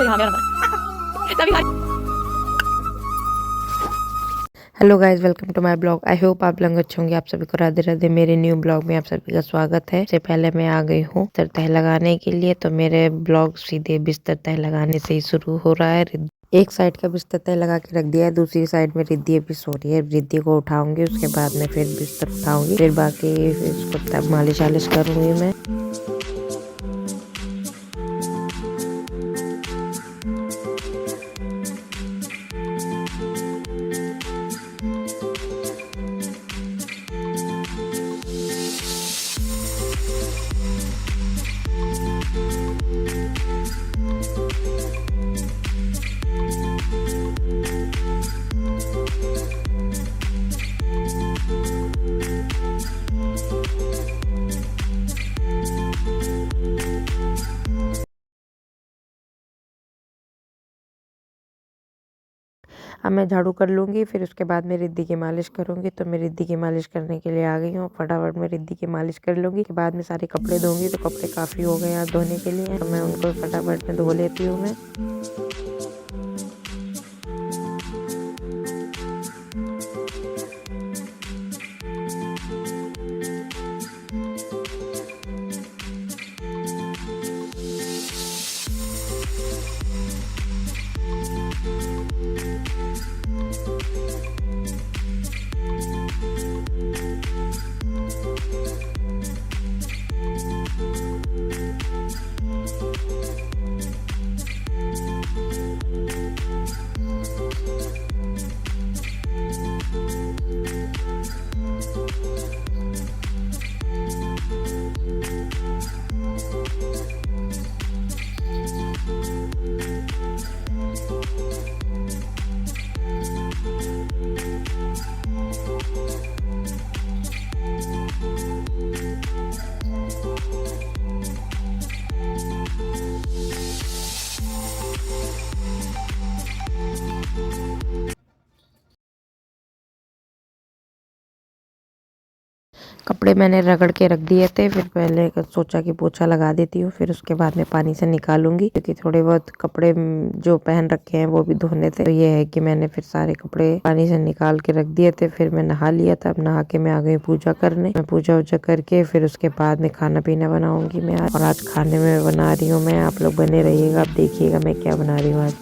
हाँ मेरा नंबर तभी hello guys, welcome to my blog. I hope आप लोग अच्छे होंगे। आप सभी को राधे राधे। मेरे न्यू ब्लॉग में आप सभी का स्वागत है। सबसे पहले मैं आ गई हूँ बिस्तर तह लगाने के लिए। तो मेरे ब्लॉग सीधे बिस्तर तह लगाने से ही शुरू हो रहा है। एक साइड का बिस्तर तह लगा के रख दिया है, दूसरी साइड में रिद्धि भी सो रही है। रिद्धि को उठाऊंगी, उसके बाद में फिर बिस्तर उठाऊंगी, फिर बाकी इसको मालिश वालिश करूंगी मैं। अब मैं झाड़ू कर लूँगी, फिर उसके बाद मैं रिद्धि की मालिश करूँगी। तो मैं रिद्धि की मालिश करने के लिए आ गई हूँ। फटाफट मैं रिद्धि की मालिश कर लूँगी। के बाद में सारे कपड़े धोंगी। तो कपड़े काफ़ी हो गए आज धोने के लिए, तो मैं उनको फटाफट में धो लेती हूँ मैं। कपड़े मैंने रगड़ के रख दिए थे। फिर पहले सोचा कि पोछा लगा देती हूँ, फिर उसके बाद में पानी से निकालूंगी, क्योंकि थोड़े बहुत कपड़े जो पहन रखे हैं वो भी धोने थे। तो ये है कि मैंने फिर सारे कपड़े पानी से निकाल के रख दिए थे। फिर मैं नहा लिया था। अब नहा के मैं आ गई पूजा करने। मैं पूजा वूजा करके फिर उसके बाद में खाना पीना बनाऊंगी मैं आज। और आज खाने में बना रही हूँ मैं, आप लोग बने रहिएगा, आप देखिएगा मैं क्या बना रही हूँ आज।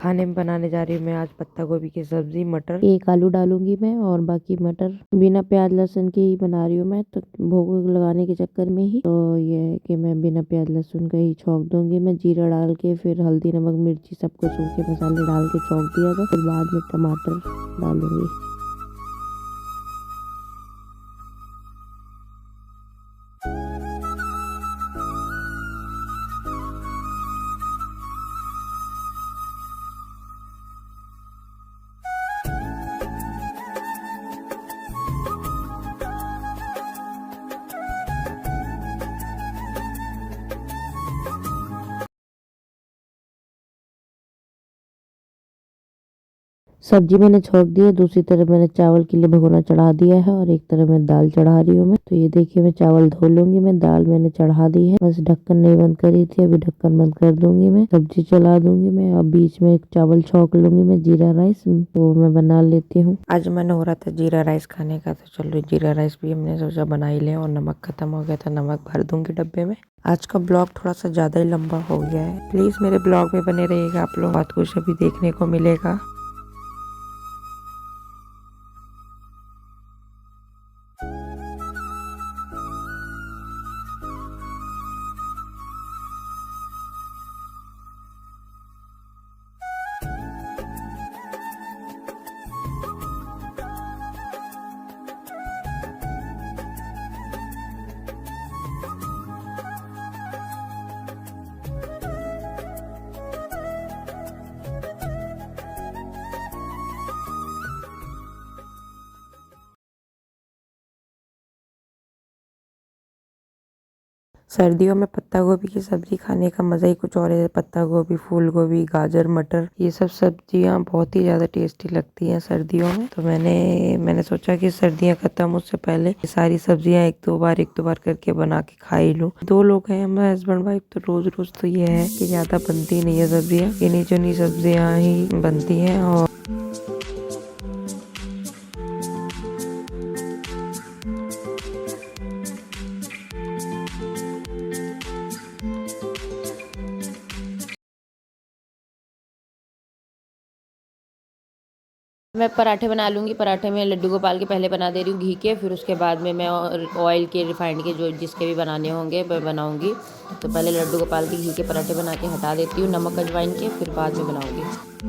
खाने में बनाने जा रही हूँ मैं आज पत्ता गोभी की सब्जी, मटर, एक आलू डालूंगी मैं और बाकी मटर बिना प्याज लहसुन के ही बना रही हूँ मैं, तो भोग लगाने के चक्कर में ही तो ये है कि मैं बिना प्याज लहसुन का ही छौंक दूंगी मैं, जीरा डाल के फिर हल्दी नमक मिर्ची सब कुछ सूखे मसाले डाल के छौंक दिया था, फिर बाद में टमाटर डालूंगी। सब्जी मैंने छोंक दी है, दूसरी तरफ मैंने चावल के लिए भगोना चढ़ा दिया है और एक तरफ मैं दाल चढ़ा रही हूँ मैं। तो ये देखिए मैं चावल धो लूंगी मैं, दाल मैंने चढ़ा दी है, बस ढक्कन नहीं बंद करी थी, अभी ढक्कन बंद कर दूंगी मैं, सब्जी चला दूंगी मैं। अब बीच में चावल छौंक लूंगी मैं, जीरा राइस तो मैं बना लेती हूँ। आज मन हो रहा था जीरा राइस खाने का, तो चलो जीरा राइस भी हमने सोचा बना ही ले, और नमक खत्म हो गया था, नमक भर दूंगी डब्बे में। आज का ब्लॉग थोड़ा सा ज्यादा ही लंबा हो गया है, प्लीज मेरे ब्लॉग में बने रहिएगा, आप लोग बहुत कुछ अभी देखने को मिलेगा। सर्दियों में पत्ता गोभी की सब्जी खाने का मज़ा ही कुछ और है। पत्ता गोभी, फूल गोभी, गाजर, मटर, ये सब सब्जियां बहुत ही ज़्यादा टेस्टी लगती हैं सर्दियों में। तो मैंने सोचा कि सर्दियां खत्म उससे पहले ये सारी सब्जियां एक दो बार करके बना के खा ही लूँ। 2 लोग हैं मैं हस्बैंड वाइफ, तो रोज रोज तो ये है कि ज़्यादा बनती नहीं है सब्जियाँ, इन्हीं चुनी सब्जियाँ ही बनती हैं। और मैं पराठे बना लूँगी। पराठे में लड्डू गोपाल के पहले बना दे रही हूँ घी के, फिर उसके बाद में मैं ऑयल के, रिफाइंड के, जो जिसके भी बनाने होंगे मैं बनाऊँगी। तो पहले लड्डू गोपाल के घी के पराठे बना के हटा देती हूँ नमक अजवाइन के, फिर बाद में बनाऊँगी।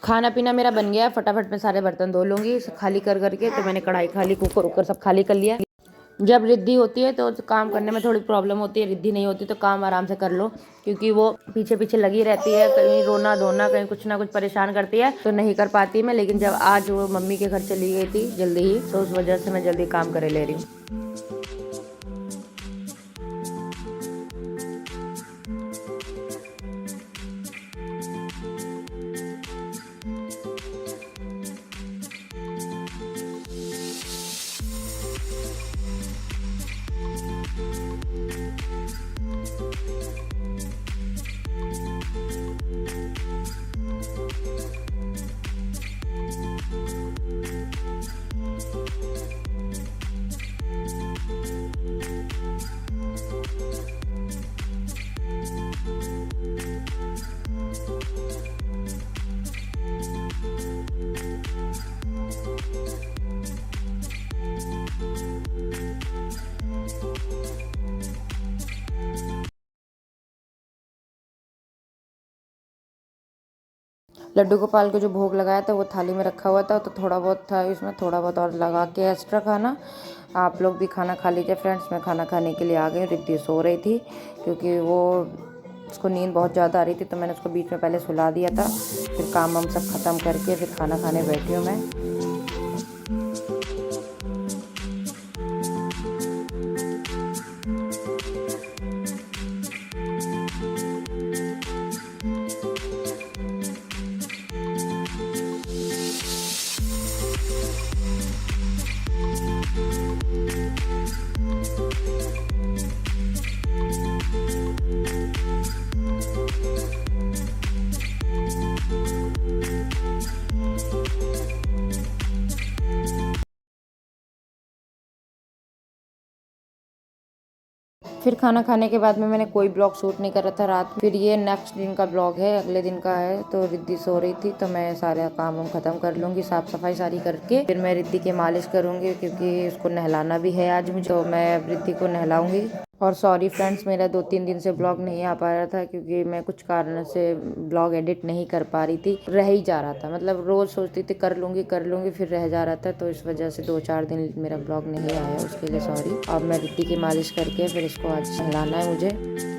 खाना पीना मेरा बन गया, फटाफट मैं सारे बर्तन धो लूँगी खाली कर करके। तो मैंने कढ़ाई खाली, कुकर उकर सब खाली कर लिया। जब रिद्धि होती है तो काम करने में थोड़ी प्रॉब्लम होती है, रिद्धि नहीं होती तो काम आराम से कर लो, क्योंकि वो पीछे पीछे लगी रहती है, कहीं रोना धोना, कहीं कुछ ना कुछ परेशान करती है, तो नहीं कर पाती मैं। लेकिन जब आज वो मम्मी के घर चली गई थी जल्दी ही, तो उस वजह से मैं जल्दी काम करे ले रही हूँ। लड्डू गोपाल को जो भोग लगाया था वो थाली में रखा हुआ था, तो थोड़ा बहुत था इसमें, थोड़ा बहुत और लगा के एक्स्ट्रा खाना। आप लोग भी खाना खा लीजिए फ्रेंड्स। मैं खाना खाने के लिए आ गई। रिद्धि सो रही थी क्योंकि वो उसको नींद बहुत ज़्यादा आ रही थी, तो मैंने उसको बीच में पहले सुला दिया था। फिर काम वाम सब ख़त्म करके फिर खाना खाने बैठी हूँ मैं। फिर खाना खाने के बाद में मैंने कोई ब्लॉग शूट नहीं करा था रात में। फिर ये नेक्स्ट दिन का ब्लॉग है, अगले दिन का है। तो रिद्धि सो रही थी, तो मैं सारे काम वाम खत्म कर लूँगी, साफ़ सफाई सारी करके फिर मैं रिद्धि की मालिश करूँगी, क्योंकि उसको नहलाना भी है आज मुझे। तो मैं रिद्धि को नहलाऊँगी। और सॉरी फ्रेंड्स, मेरा 2-3 दिन से ब्लॉग नहीं आ पा रहा था, क्योंकि मैं कुछ कारण से ब्लॉग एडिट नहीं कर पा रही थी। रह ही जा रहा था, मतलब रोज़ सोचती थी कर लूँगी फिर रह जा रहा था। तो इस वजह से 2-4 दिन मेरा ब्लॉग नहीं आया, उसके लिए सॉरी। अब मैं रिद्धि की मालिश करके फिर इसको आज नहलाना है मुझे।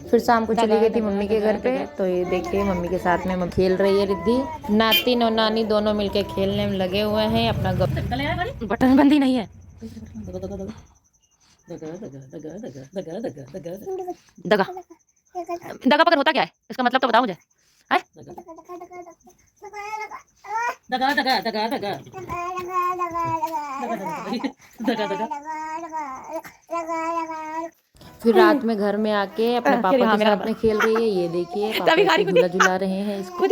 फिर शाम को चली गई थी मम्मी के घर पे, तो ये देखिए मम्मी के साथ में खेल रही है रिद्धि। नातिन और नानी दोनों मिलके खेलने में लगे हुए हैं। अपना बटन बंदी नहीं है। दगा दगा पकड़ होता क्या है, इसका मतलब तो बताओ मुझे। दगा दगा दगा दगा फिर रात में घर में आके अपने पापा के साथ में खेल रही है। ये देखिए पापा इसको झूला झुला रहे हैं इसको।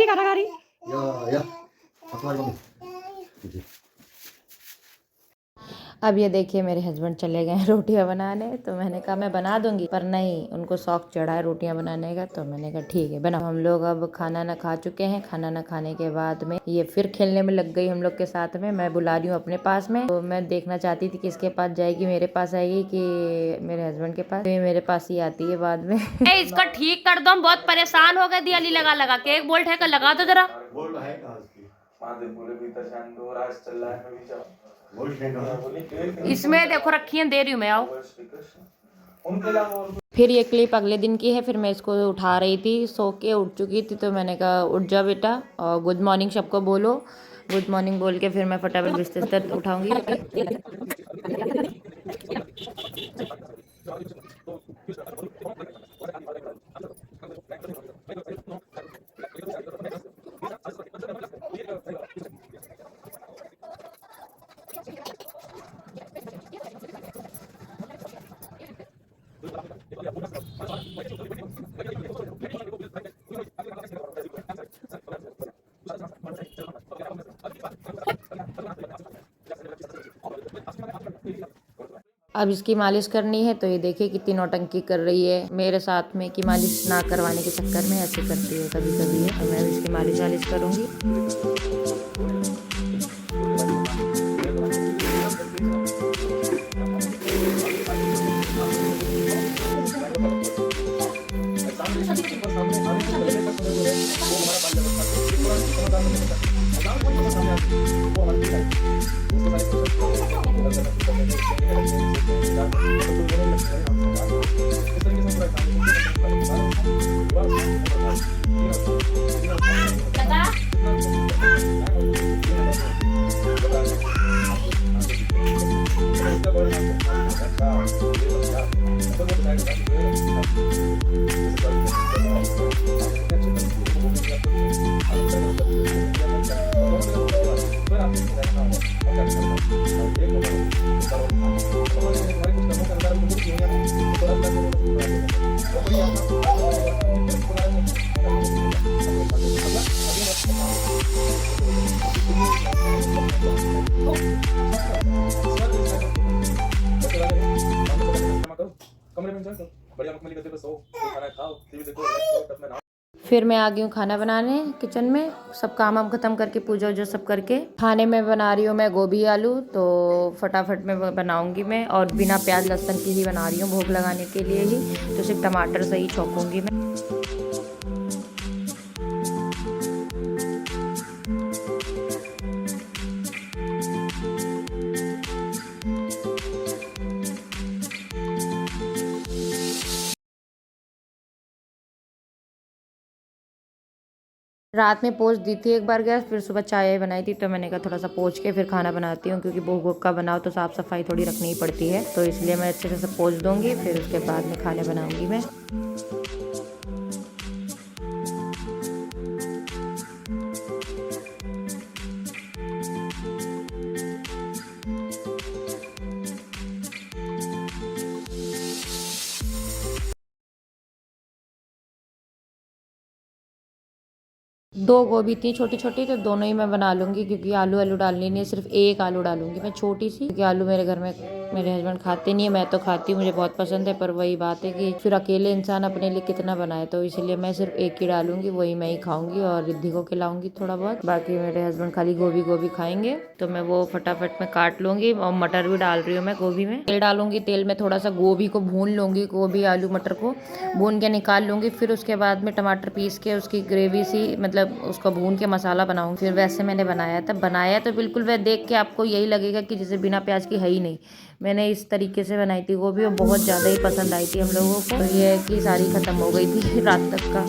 अब ये देखिए मेरे हस्बैंड चले गए हैं रोटियां बनाने, तो मैंने कहा मैं बना दूंगी, पर नहीं, उनको शौक चढ़ा है रोटियां बनाने का, तो मैंने कहा ठीक है बनाओ। हम लोग अब खाना ना खा चुके हैं। खाना ना खाने के बाद में ये फिर खेलने में लग गई हम लोग के साथ में। मैं बुला रही हूँ अपने पास में, तो मैं देखना चाहती थी किसके पास जाएगी, मेरे पास आएगी कि मेरे हस्बैंड के पास। तो ये मेरे पास ही आती है बाद में। इसका ठीक कर दो, हम बहुत परेशान हो गए दिवाली लगा लगा के। 1 बोल्ट है का लगा दो जरा। इसमें देखो रखी है, दे रही हूँ मैं, आओ। फिर ये क्लिप अगले दिन की है। फिर मैं इसको उठा रही थी, सो के उठ चुकी थी, तो मैंने कहा उठ जा बेटा और गुड मॉर्निंग सबको बोलो। गुड मॉर्निंग बोल के फिर मैं फटाफट बिस्तर उठाऊंगी। अब इसकी मालिश करनी है, तो ये देखिए कितनी नौटंकी कर रही है मेरे साथ में कि मालिश ना करवाने के चक्कर में ऐसे करती है कभी कभी। तो मैं भी इसकी मालिश वालिश करूंगी। फिर मैं आ गई हूँ खाना बनाने किचन में। सब काम वाम खत्म करके पूजा वूजा सब करके खाने में बना रही हूँ मैं गोभी आलू। तो फटाफट में बनाऊंगी मैं, और बिना प्याज लहसुन की ही बना रही हूँ भोग लगाने के लिए ही। तो सिर्फ टमाटर से ही छौंकूंगी मैं। रात में पोंछ दी थी एक बार गैस, फिर सुबह चाय बनाई थी, तो मैंने कहा थोड़ा सा पोंछ के फिर खाना बनाती हूँ, क्योंकि भोग वोग का बनाओ तो साफ़ सफाई थोड़ी रखनी ही पड़ती है। तो इसलिए मैं अच्छे से सब पोंछ दूँगी, फिर उसके बाद में खाने बनाऊँगी मैं। 2 गोभी थी छोटी छोटी, तो दोनों ही मैं बना लूँगी, क्योंकि आलू डालनी नहीं है, सिर्फ एक आलू डालूंगी मैं छोटी सी, क्योंकि आलू मेरे घर में मेरे हस्बैंड खाते नहीं है, मैं तो खाती हूँ, मुझे बहुत पसंद है। पर वही बात है कि फिर अकेले इंसान अपने लिए कितना बनाए, तो इसलिए मैं सिर्फ एक ही डालूंगी, वही मैं ही खाऊंगी और रिद्धि को खिलाऊंगी थोड़ा बहुत। बाकी मेरे हस्बैंड खाली गोभी खाएंगे, तो मैं वो फटाफट में काट लूंगी। और मटर भी डाल रही हूँ मैं गोभी में। तेल डालूंगी, तेल में थोड़ा सा गोभी को भून लूंगी, गोभी आलू मटर को भून के निकाल लूंगी। फिर उसके बाद में टमाटर पीस के उसकी ग्रेवी सी, मतलब उसको भून के मसाला बनाऊंगी। फिर वैसे मैंने बनाया था, बनाया तो बिल्कुल वह देख के आपको यही लगेगा कि जैसे बिना प्याज की है ही नहीं। मैंने इस तरीके से बनाई थी गोभी, और बहुत ज़्यादा ही पसंद आई थी हम लोगों को। तो ये है कि सारी ख़त्म हो गई थी रात तक का।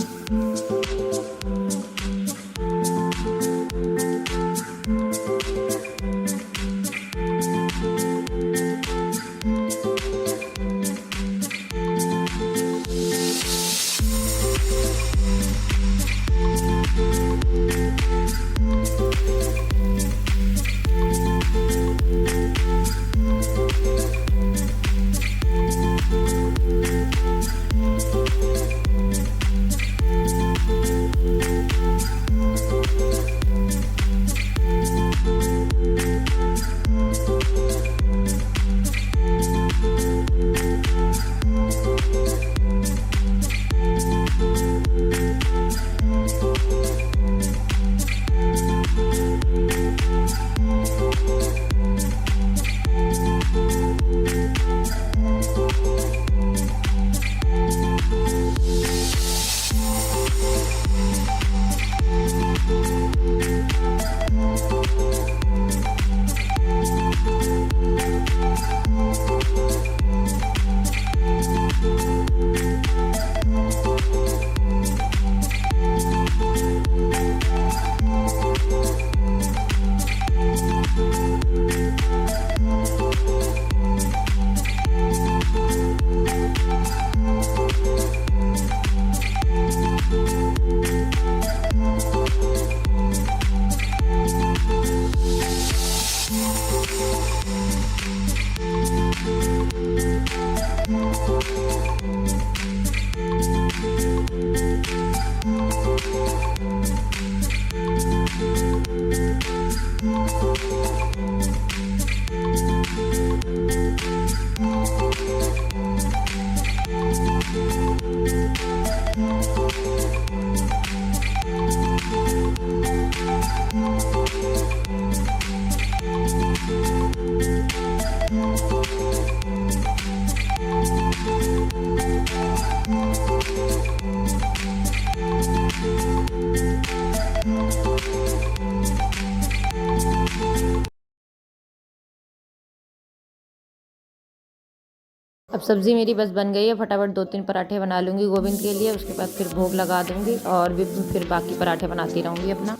अब सब्जी मेरी बस बन गई है, फटाफट 2-3 पराठे बना लूँगी गोविंद के लिए, उसके बाद फिर भोग लगा दूँगी और भी फिर बाकी पराठे बनाती रहूँगी अपना।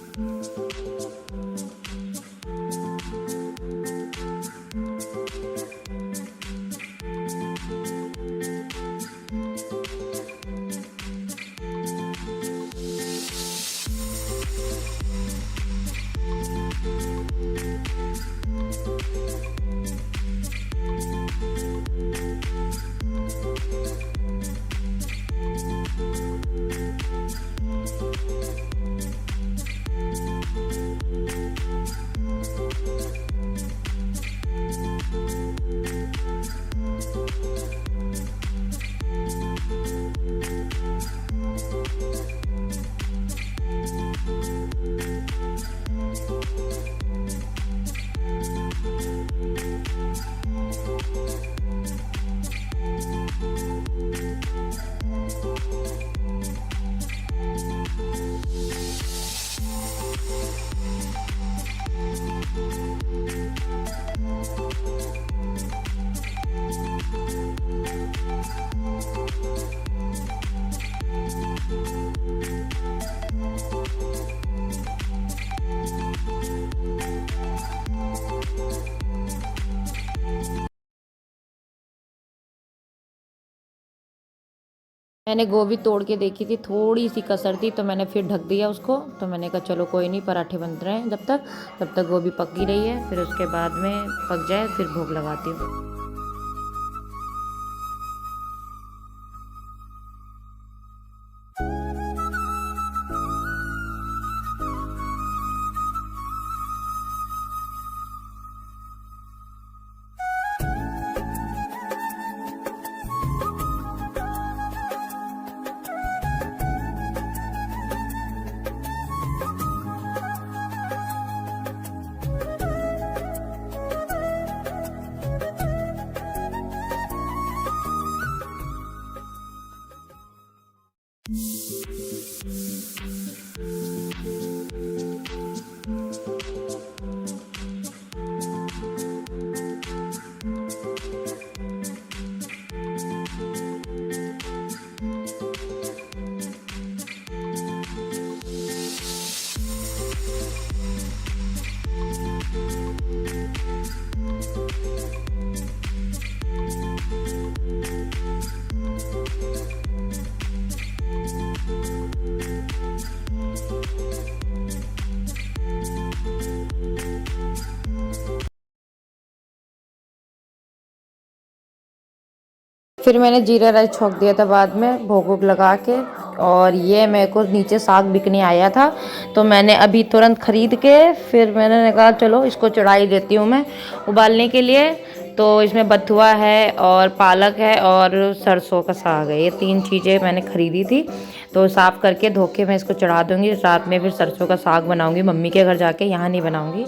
मैंने गोभी तोड़ के देखी थी, थोड़ी सी कसर थी, तो मैंने फिर ढक दिया उसको। तो मैंने कहा चलो कोई नहीं, पराठे बन रहे हैं तब तक गोभी पक ही रही है। फिर उसके बाद में पक जाए फिर भोग लगाती हूँ। फिर मैंने जीरा राइस छोंक दिया था बाद में भोग वोग लगा के। और ये मेरे को नीचे साग बिकने आया था तो मैंने अभी तुरंत ख़रीद के फिर मैंने कहा चलो इसको चढ़ा ही देती हूँ मैं उबालने के लिए। तो इसमें बथुआ है और पालक है और सरसों का साग है, ये 3 चीज़ें मैंने ख़रीदी थी। तो साफ़ करके धो के मैं इसको चढ़ा दूँगी। रात में फिर सरसों का साग बनाऊँगी मम्मी के घर जाके, यहाँ नहीं बनाऊँगी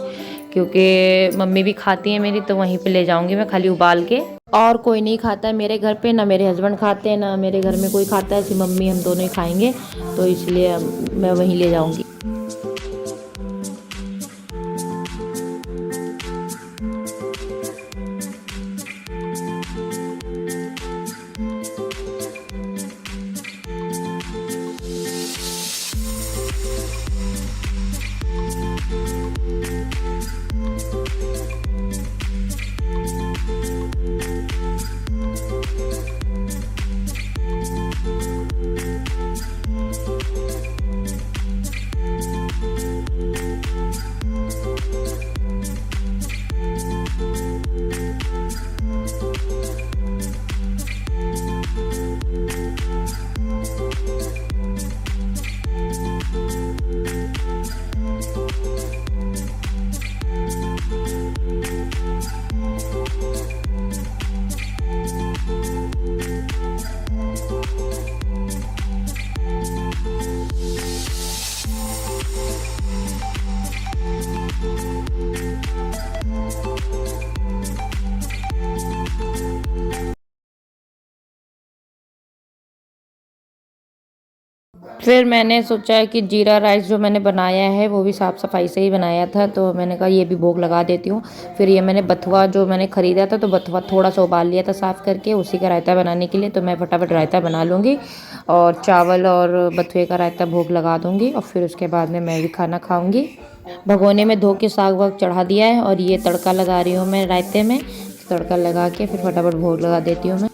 क्योंकि मम्मी भी खाती है मेरी, तो वहीं पे ले जाऊँगी मैं खाली उबाल के। और कोई नहीं खाता है मेरे घर पे, ना मेरे हस्बैंड खाते हैं ना मेरे घर में कोई खाता है, सिर्फ मम्मी हम दोनों ही खाएंगे, तो इसलिए मैं वहीं ले जाऊँगी। फिर मैंने सोचा कि जीरा राइस जो मैंने बनाया है वो भी साफ़ सफाई से ही बनाया था, तो मैंने कहा ये भी भोग लगा देती हूँ। फिर ये मैंने बथुआ जो मैंने ख़रीदा था तो बथुआ थोड़ा सा उबाल लिया था साफ़ करके, उसी का रायता बनाने के लिए। तो मैं फटाफट रायता बना लूँगी और चावल और बथुए का रायता भोग लगा दूँगी और फिर उसके बाद में मैं भी खाना खाऊँगी। भगोने में धो के साग वाग चढ़ा दिया है और ये तड़का लगा रही हूँ मैं रायते में। तड़का लगा के फिर फटाफट भोग लगा देती हूँ मैं।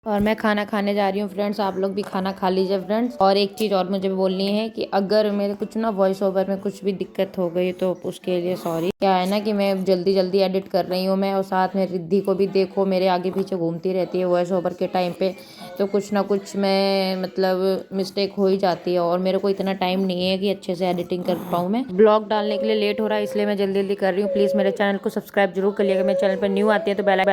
और मैं खाना खाने जा रही हूँ फ्रेंड्स, आप लोग भी खाना खा लीजिए फ्रेंड्स। और एक चीज़ और मुझे बोलनी है कि अगर मेरे कुछ ना वॉइस ओवर में कुछ भी दिक्कत हो गई तो उसके लिए सॉरी। क्या है ना कि मैं जल्दी जल्दी एडिट कर रही हूँ मैं, और साथ में रिद्धि को भी देखो मेरे आगे पीछे घूमती रहती है वॉइस ओवर के टाइम पे, तो कुछ ना कुछ मैं मतलब मिस्टेक हो ही जाती है और मेरे को इतना टाइम नहीं है कि अच्छे से एडिटिंग कर पाऊँ। मैं ब्लॉग डालने के लिए लेट हो रहा है इसलिए मैं जल्दी जल्दी कर रही हूँ। प्लीज़ मेरे चैनल को सब्सक्राइब जरूर करिएगा। मेरे चैनल पर न्यू आती है तो बेल